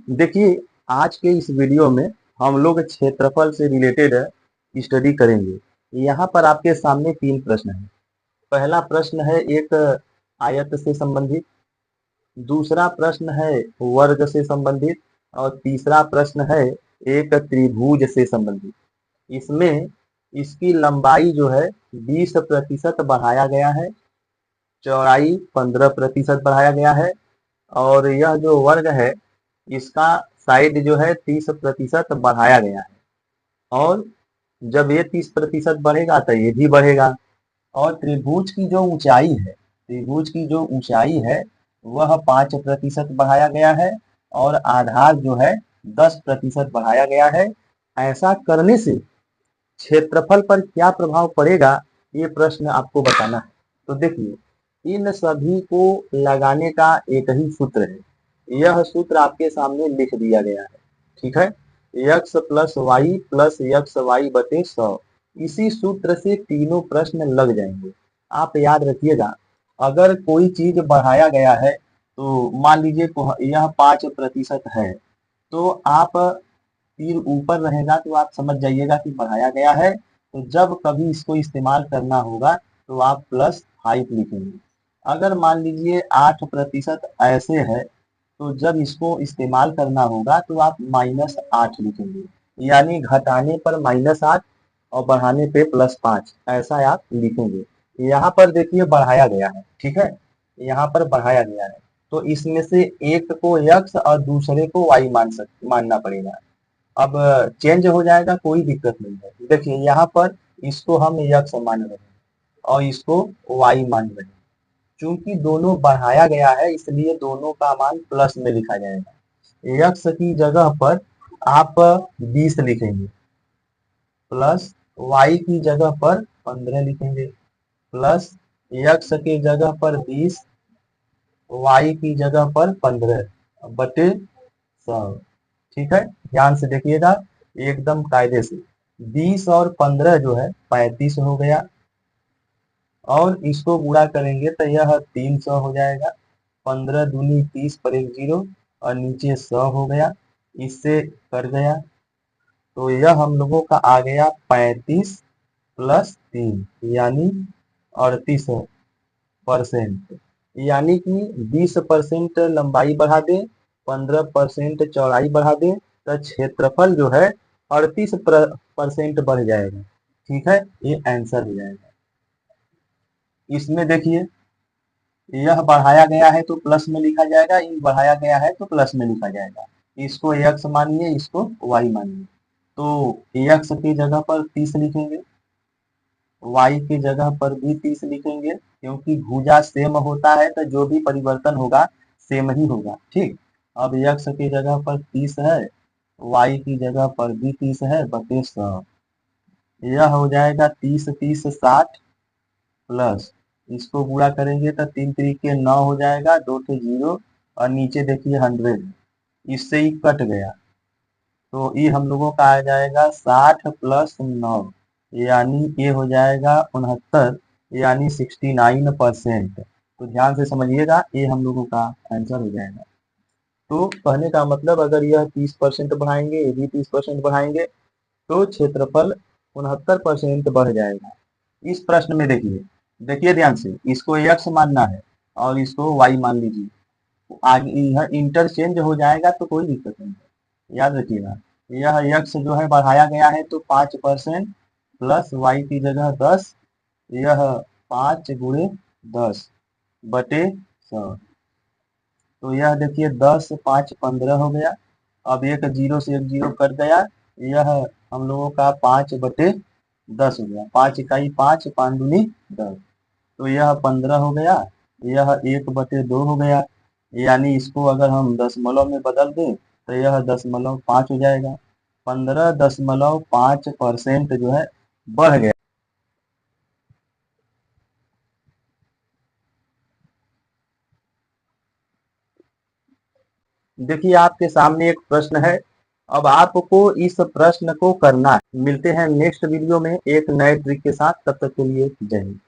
देखिए, आज के इस वीडियो में हम लोग क्षेत्रफल से रिलेटेड स्टडी करेंगे। यहाँ पर आपके सामने 3 प्रश्न हैं। पहला प्रश्न है एक आयत से संबंधित, दूसरा प्रश्न है वर्ग से संबंधित और तीसरा प्रश्न है एक त्रिभुज से संबंधित। इसमें इसकी लंबाई जो है 20% बढ़ाया गया है, चौड़ाई 15% बढ़ाया गया है और यह जो वर्ग है इसका साइड जो है 30% बढ़ाया गया है। और जब ये 30% बढ़ेगा तो ये भी बढ़ेगा। और त्रिभुज की जो ऊंचाई है वह 5% बढ़ाया गया है और आधार जो है 10% बढ़ाया गया है। ऐसा करने से क्षेत्रफल पर क्या प्रभाव पड़ेगा, ये प्रश्न आपको बताना है। तो देखिए, इन सभी को लगाने का एक ही सूत्र है। यह सूत्र आपके सामने लिख दिया गया है, ठीक है। x plus y plus x y बटे 100। इसी सूत्र से तीनों प्रश्न लग जाएंगे। आप याद रखिएगा, अगर कोई चीज बढ़ाया गया है तो मान लीजिए यह 5% है, तो आप तीर ऊपर रहेगा तो आप समझ जाइएगा कि बढ़ाया गया है। तो जब कभी इसको इस्तेमाल करना होगा तो आप +5 लिखेंगे। अगर मान लीजिए 8% ऐसे है तो जब इसको इस्तेमाल करना होगा तो आप -8 लिखेंगे। यानी घटाने पर -8 और बढ़ाने पे +5, ऐसा आप लिखेंगे। यहाँ पर देखिए बढ़ाया गया है, ठीक है। यहाँ पर बढ़ाया गया है तो इसमें से एक को x और दूसरे को y मानना पड़ेगा। अब चेंज हो जाएगा, कोई दिक्कत नहीं है। देखिए यहाँ पर इसको हम x मान रहे हैं और इसको y मान रहे हैं। चूंकि दोनों बढ़ाया गया है इसलिए दोनों का मान प्लस में लिखा जाएगा। x की जगह पर आप 20 लिखेंगे, प्लस y की जगह पर 15 लिखेंगे, प्लस x की जगह पर 20, y की जगह पर 15 बटे 100। ठीक है, ध्यान से देखिएगा एकदम कायदे से। 20 और 15 जो है 35 हो गया और इसको गुणा करेंगे तो यह 300 हो जाएगा। 15 दूनी 30 पर एक 0 और नीचे 100 हो गया, इससे कट गया। तो यह हम लोगों का आ गया 35 प्लस 3 यानी 38%। यानी कि 20% लंबाई बढ़ा दे, 15% चौड़ाई बढ़ा दे तो क्षेत्रफल जो है 38% बढ़ जाएगा। ठीक है, ये आंसर हो जाएगा। इसमें देखिए यह बढ़ाया गया है तो प्लस में लिखा जाएगा, ये बढ़ाया गया है तो प्लस में लिखा जाएगा। इसको x मानिए, इसको y मानिए। तो x की जगह पर 30 लिखेंगे, y की जगह पर भी 30 लिखेंगे, क्योंकि भुजा सेम होता है तो जो भी परिवर्तन होगा सेम ही होगा। ठीक, अब x की जगह पर 30 है, y की जगह पर भी 30 है बटे 100। यह हो जाएगा 30 30 60 प्लस इसको गुणा करेंगे तो 3 तरीके 9 हो जाएगा, 2 थे 0 और नीचे देखिए 100, इससे ही कट गया। तो ये हम लोगों का आ जाएगा 60 प्लस 9 यानी ये हो जाएगा 69 यानी 69%। तो ध्यान से समझिएगा, ये हम लोगों का आंसर हो जाएगा। तो कहने का मतलब अगर यह 30% बढ़ाएंगे, ये भी 30% बढ़ाएंगे तो क्षेत्रफल 69% बढ़ जाएगा। इस प्रश्न में देखिए देखिए ध्यान से, इसको x मानना है और इसको y मान लीजिए। आगे यह इंटरचेंज हो जाएगा तो कोई दिक्कत नहीं है। याद रखिएगा, यह x जो है बढ़ाया गया है तो 5% प्लस y की जगह 10, यह 5 गुणे 10 बटे 100। तो यह देखिए 10 5 15 हो गया। अब एक 0 से एक 0 कट गया, यह हम लोगों का 5 बटे 10 हो गया। 5 इकाई 5, 5 दूनी 10, तो यह 15 हो गया। यह 1 बटे 2 हो गया, यानी इसको अगर हम दशमलव में बदल दें तो यह 0.5 हो जाएगा। 15.5% जो है बढ़ गया। देखिए आपके सामने एक प्रश्न है, अब आपको इस प्रश्न को करना है। मिलते हैं नेक्स्ट वीडियो में एक नए ट्रिक के साथ, तब तक के लिए जय हिंद।